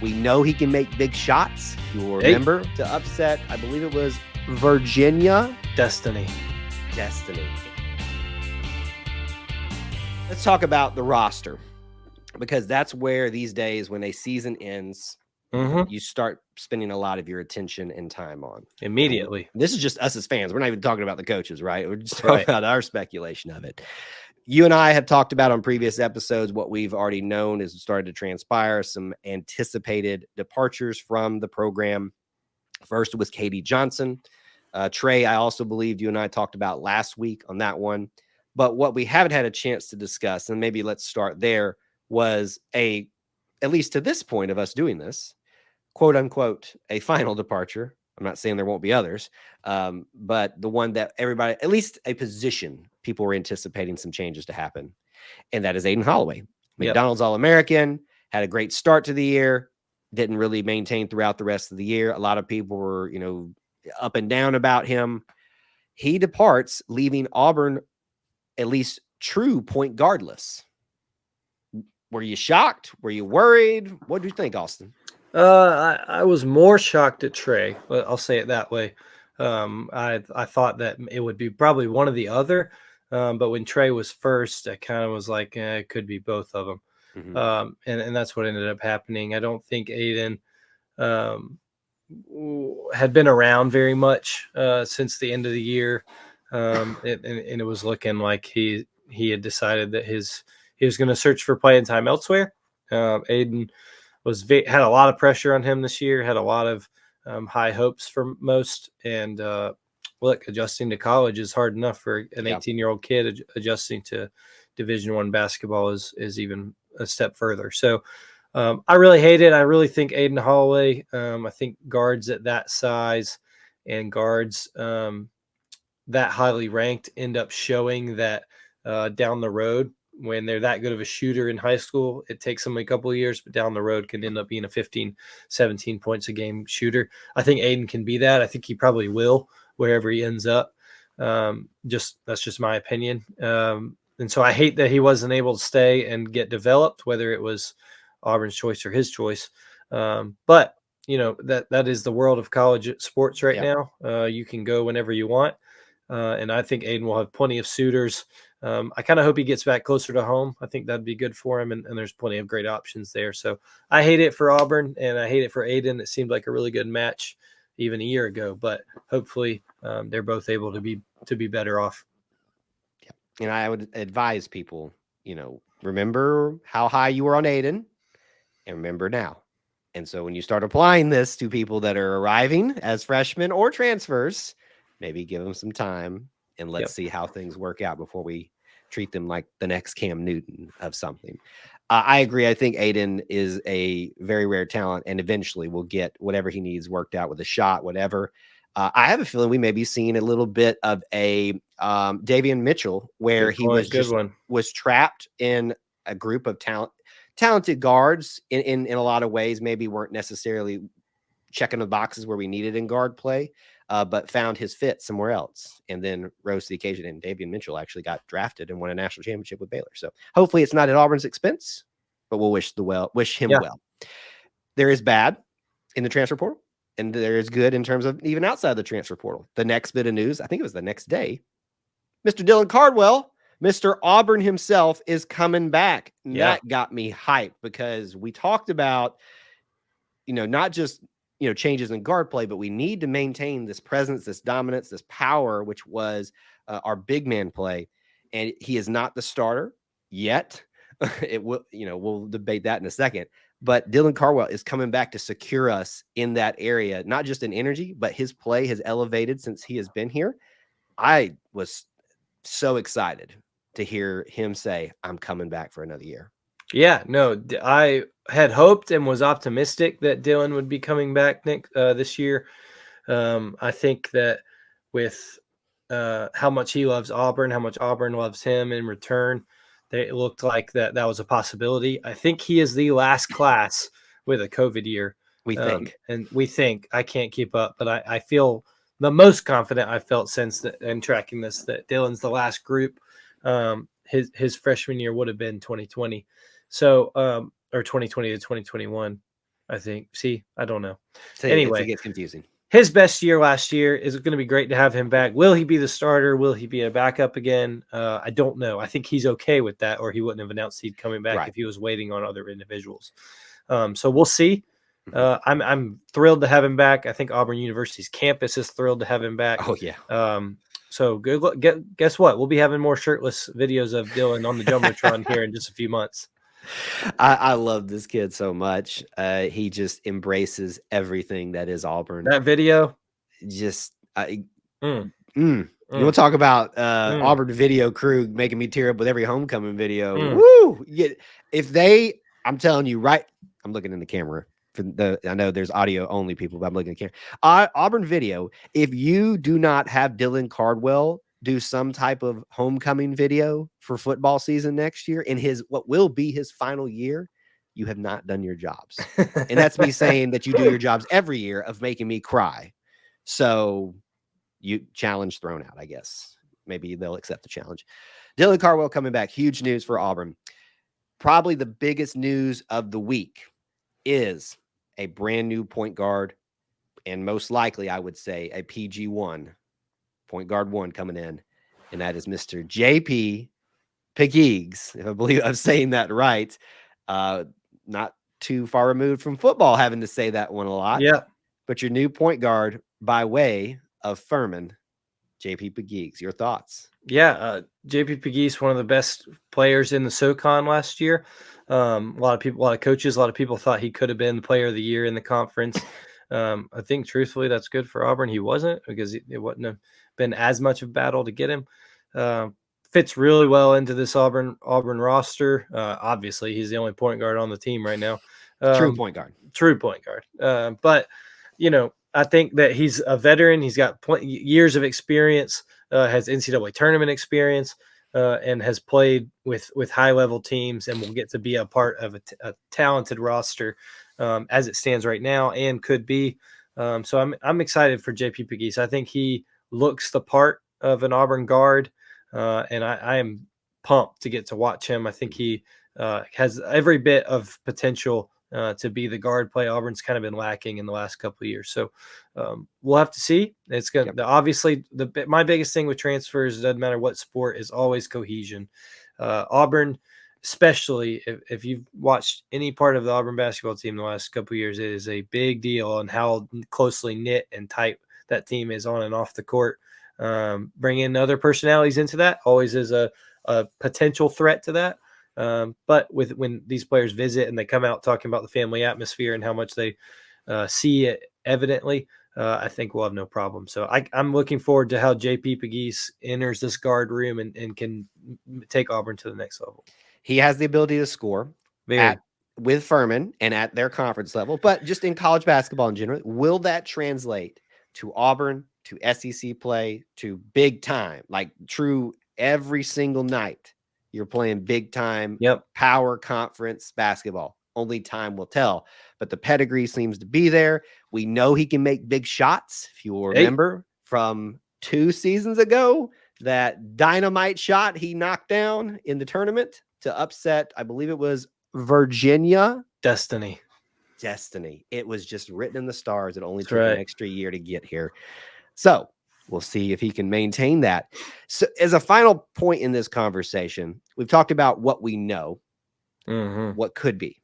We know he can make big shots. You'll remember to upset, I believe it was Virginia. Destiny. Let's talk about the roster, because that's where these days, when a season ends, you start spending a lot of your attention and time on immediately. This is just us as fans. We're not even talking about the coaches, right? We're just talking about our speculation of it. You and I have talked about on previous episodes what we've already known is started to transpire, some anticipated departures from the program. First was Katie Johnson. Trey, I also believed you and I talked about last week on that one. But what we haven't had a chance to discuss, and maybe let's start there, was at least to this point of us doing this, quote unquote, a final departure. I'm not saying there won't be others, but the one that everybody, at least a position, people were anticipating some changes to happen. And that is Aiden Holloway. McDonald's All-American, had a great start to the year, didn't really maintain throughout the rest of the year. A lot of people were, up and down about him. He departs, leaving Auburn at least true point guardless. Were you shocked? Were you worried? What do you think, Austin? I was more shocked at Trey. I'll say it that way. I thought that it would be probably one or the other. But when Trey was first, I kind of was like, it could be both of them. And that's what ended up happening. I don't think Aiden had been around very much since the end of the year. And it was looking like he had decided that he was going to search for playing time elsewhere. Aiden had a lot of pressure on him this year, had a lot of high hopes for most. And look, adjusting to college is hard enough for an 18-year-old kid. Adjusting to Division I basketball is even a step further. So I really hate it. I really think Aiden Holloway, I think guards at that size and guards that highly ranked end up showing that down the road, when they're that good of a shooter in high school, it takes them a couple of years, but down the road can end up being a 15, 17 points a game shooter. I think Aiden can be that. I think he probably will wherever he ends up. That's just my opinion. And so I hate that he wasn't able to stay and get developed, whether it was Auburn's choice or his choice. But that is the world of college sports right now. You can go whenever you want. And I think Aiden will have plenty of suitors. I kind of hope he gets back closer to home. I think that'd be good for him. And there's plenty of great options there. So I hate it for Auburn and I hate it for Aiden. It seemed like a really good match even a year ago, but hopefully they're both able to be better off. Yeah. And I would advise people, remember how high you were on Aiden and remember now. And so when you start applying this to people that are arriving as freshmen or transfers, maybe give them some time and let's see how things work out before we treat them like the next Cam Newton of something. I agree. I think Aiden is a very rare talent and eventually will get whatever he needs worked out with a shot, whatever. I have a feeling we may be seeing a little bit of a Davion Mitchell where he was trapped in a group of talented guards in a lot of ways, maybe weren't necessarily checking the boxes where we needed in guard play. But found his fit somewhere else and then rose to the occasion. And Davion Mitchell actually got drafted and won a national championship with Baylor. So hopefully it's not at Auburn's expense, but we'll wish him well. There is bad in the transfer portal and there is good in terms of even outside the transfer portal. The next bit of news, I think it was the next day, Mr. Dylan Cardwell, Mr. Auburn himself, is coming back. That got me hyped because we talked about, not just changes in guard play, but we need to maintain this presence, this dominance, this power, which was our big man play. And he is not the starter yet. It will, we'll debate that in a second, but Dylan Cardwell is coming back to secure us in that area, not just in energy, but his play has elevated since he has been here. I was so excited to hear him say, I'm coming back for another year. Yeah, no, I had hoped and was optimistic that Dylan would be coming back this year. I think that with how much he loves Auburn, how much Auburn loves him in return, it looked like that was a possibility. I think he is the last class with a COVID year. We think I can't keep up, but I feel the most confident I felt since in tracking this that Dylan's the last group. His freshman year would have been 2020. So, or 2020 to 2021. I think. See, I don't know. So Anyway, it gets confusing. his best year last year. Is it going to be great to have him back? Will he be the starter? Will he be a backup again? I don't know. I think he's okay with that, or he wouldn't have announced he'd coming back if he was waiting on other individuals. So we'll see. I'm thrilled to have him back. I think Auburn University's campus is thrilled to have him back. Oh yeah. So good luck. Guess what? We'll be having more shirtless videos of Dylan on the Jumbotron here in just a few months. I love this kid so much. He just embraces everything that is Auburn. That video, just you want to talk about Auburn video crew making me tear up with every homecoming video. Woo! I'm telling you, right? I'm looking in the camera. I know there's audio only people, but I'm looking at the camera. Auburn video. If you do not have Dylan Cardwell do some type of homecoming video for football season next year in what will be his final year, you have not done your jobs. And that's me saying that you do your jobs every year of making me cry. So you challenge thrown out, I guess. Maybe they'll accept the challenge. Dylan Cardwell coming back. Huge news for Auburn. Probably the biggest news of the week is a brand new point guard, and most likely, I would say, a PG1, point guard 1 coming in, and that is Mr. JP Pegues, if I believe I'm saying that right. Not too far removed from football, having to say that one a lot. Yeah. But your new point guard by way of FURMAN, JP Pegues. Your thoughts? Yeah, JP Pegues, one of the best players in the SoCon last year. A lot of coaches, a lot of people thought he could have been the player of the year in the conference. I think truthfully that's good for Auburn. He wasn't, because it wouldn't have been as much of a battle to get him. Fits really well into this Auburn roster. Obviously, he's the only point guard on the team right now. True point guard. But I think that he's a veteran. He's got years of experience, has NCAA tournament experience, and has played with high-level teams, and will get to be a part of a talented roster as it stands right now, and could be. So I'm excited for JP Pegues. I think he looks the part of an Auburn guard, and I am pumped to get to watch him. I think he has every bit of potential to be the guard play Auburn's kind of been lacking in the last couple of years. So we'll have to see. It's going to obviously my biggest thing with transfers, doesn't matter what sport, is always cohesion. Auburn, especially if you've watched any part of the Auburn basketball team the last couple of years, it is a big deal on how closely knit and tight that team is on and off the court. Bringing other personalities into that always is a potential threat to that. But when these players visit and they come out talking about the family atmosphere and how much they see it evidently, I think we'll have no problem. So I'm looking forward to how JP Pegues enters this guard room and can take Auburn to the next level. He has the ability to score with FURMAN and at their conference level, but just in college basketball in general, will that translate to Auburn, to SEC play, to big time, like true every single night? You're playing big time power conference basketball. Only time will tell. But the pedigree seems to be there. We know he can make big shots. If you will remember from 2 seasons ago, that dynamite shot he knocked down in the tournament to upset, I believe it was Virginia. Destiny. It was just written in the stars. It only took an extra year to get here. So we'll see if he can maintain that. So as a final point in this conversation, we've talked about what we know, what could be.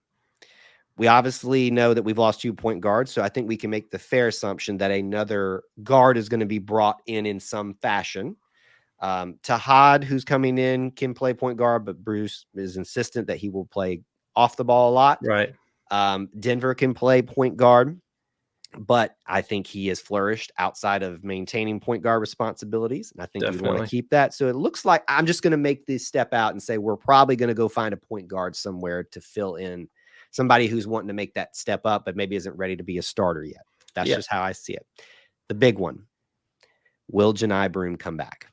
We obviously know that we've lost 2 point guards, so I think we can make the fair assumption that another guard is going to be brought in some fashion. Tahad, who's coming in, can play point guard, but Bruce is insistent that he will play off the ball a lot. Right. Denver can play point guard, but I think he has flourished outside of maintaining point guard responsibilities. And I think we want to keep that. So it looks like I'm just going to make this step out and say we're probably going to go find a point guard somewhere to fill in somebody who's wanting to make that step up, but maybe isn't ready to be a starter yet. That's just how I see it. The big one, will Janai Broome come back?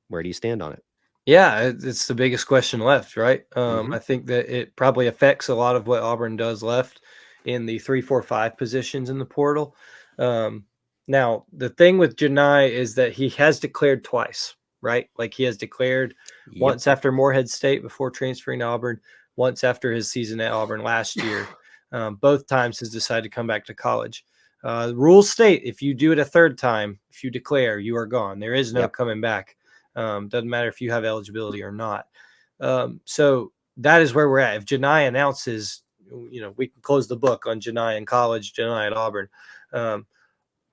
Where do you stand on it? Yeah, it's the biggest question left, right? I think that it probably affects a lot of what Auburn does left in the 3, 4, 5 positions in the portal. Now, the thing with Janai is that he has declared twice, right? Like he has declared once after Morehead State before transferring to Auburn, once after his season at Auburn last year. both times has decided to come back to college. Rules state if you do it a third time, if you declare, you are gone. There is no coming back. Doesn't matter if you have eligibility or not. So that is where we're at. If Janai announces, we can close the book on Janai in college, Janai at Auburn.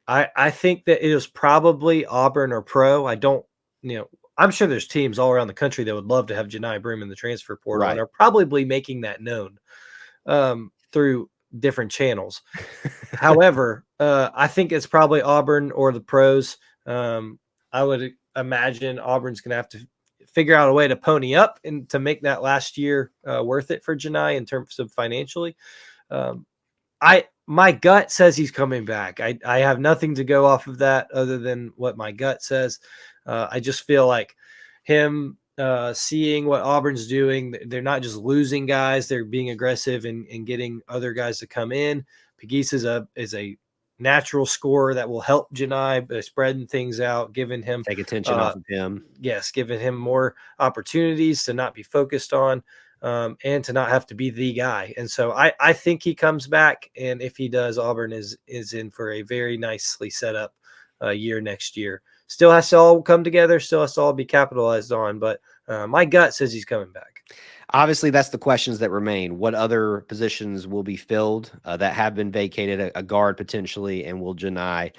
I think that it is probably Auburn or pro. I don't, I'm sure there's teams all around the country that would love to have Janai Broome in the transfer portal and are probably making that known through different channels. However, I think it's probably Auburn or the pros. I would imagine Auburn's going to have to figure out a way to pony up and to make that last year worth it for Janai in terms of financially. My gut says he's coming back. I have nothing to go off of that other than what my gut says. I just feel like him seeing what Auburn's doing, they're not just losing guys, they're being aggressive and getting other guys to come in. Pegues is a natural scorer that will help Janai by spreading things out, giving him take attention off of him. Yes, giving him more opportunities to not be focused on and to not have to be the guy. And so I think he comes back, and if he does, Auburn is in for a very nicely set up year next year. Still has to all come together, still has to all be capitalized on, but my gut says he's coming back. Obviously, that's the questions that remain. What other positions will be filled that have been vacated? A guard potentially, and will Janai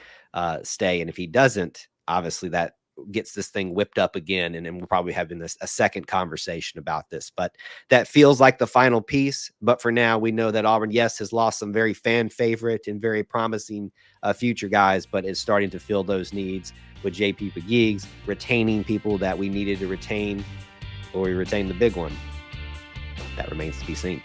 stay? And if he doesn't, obviously that gets this thing whipped up again, and then we'll probably have a second conversation about this. But that feels like the final piece. But for now, we know that Auburn, yes, has lost some very fan favorite and very promising future guys, but is starting to fill those needs with JP Pegues, retaining people that we needed to retain, or we retain the big one. That remains to be seen.